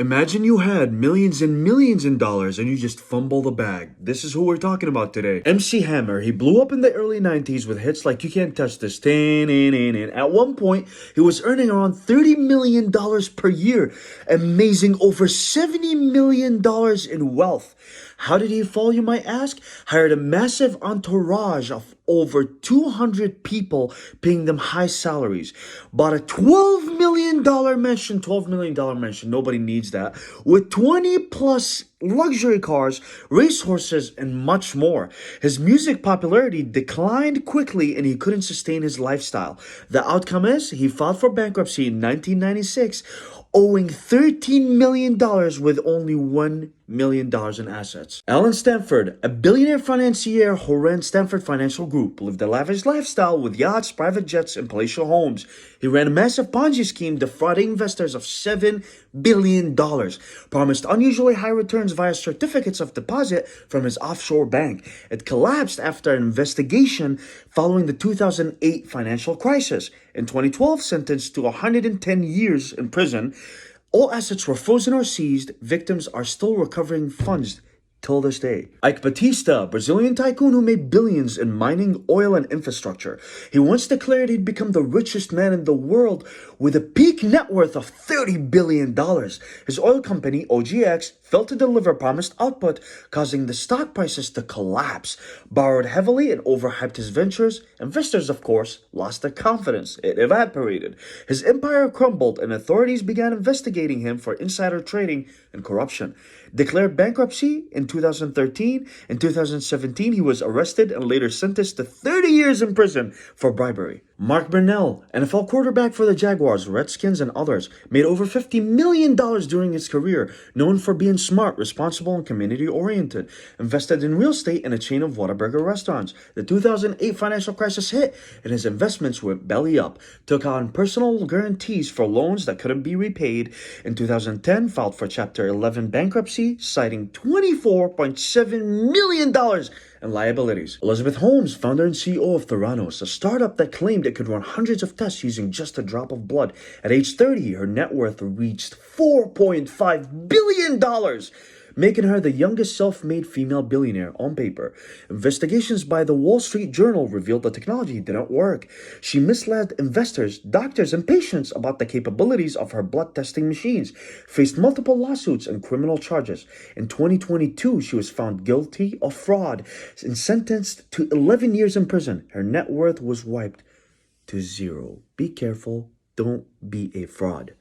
Imagine you had millions and millions in dollars and you just fumble the bag. This is who we're talking about today. MC Hammer, he blew up in the early 90s with hits like You Can't Touch This. At one point, he was earning around $30 million per year, amazing over $70 million in wealth. How did he fall, you might ask? Hired a massive entourage of over 200 people, paying them high salaries. Bought a $12 million mansion, nobody needs that, with 20 plus luxury cars, racehorses, and much more. His music popularity declined quickly and he couldn't sustain his lifestyle. The outcome is he filed for bankruptcy in 1996, owing $13 million with only $1 million in assets. Alan Stanford, a billionaire financier who ran Stanford Financial Group, lived a lavish lifestyle with yachts, private jets, and palatial homes. He ran a massive Ponzi scheme defrauding investors of $7 billion, promised unusually high returns via certificates of deposit from his offshore bank. It collapsed after an investigation following the 2008 financial crisis. In 2012, sentenced to 110 years in prison. All assets were frozen or seized. Victims are still recovering funds till this day. Eike Batista, Brazilian tycoon who made billions in mining, oil, and infrastructure. He once declared he'd become the richest man in the world with a peak net worth of $30 billion. His oil company, OGX, failed to deliver promised output, causing the stock prices to collapse. Borrowed heavily and overhyped his ventures. Investors, of course, lost their confidence. It evaporated. His empire crumbled and authorities began investigating him for insider trading and corruption. Declared bankruptcy in 2013. In 2017, he was arrested and later sentenced to 30 years in prison for bribery. Mark Brunell, NFL quarterback for the Jaguars, Redskins, and others, made over $50 million during his career, known for being smart, responsible, and community-oriented. Invested in real estate and a chain of Whataburger restaurants. The 2008 financial crisis hit, and his investments went belly up. Took on personal guarantees for loans that couldn't be repaid. In 2010, filed for Chapter 11 bankruptcy, citing $24.7 million and liabilities. Elizabeth Holmes, founder and CEO of Theranos, a startup that claimed it could run hundreds of tests using just a drop of blood. At age 30, her net worth reached $4.5 billion, making her the youngest self-made female billionaire on paper. Investigations by the Wall Street Journal revealed the technology didn't work. She misled investors, doctors, and patients about the capabilities of her blood testing machines, faced multiple lawsuits and criminal charges. In 2022, she was found guilty of fraud and sentenced to 11 years in prison. Her net worth was wiped to zero. Be careful. Don't be a fraud.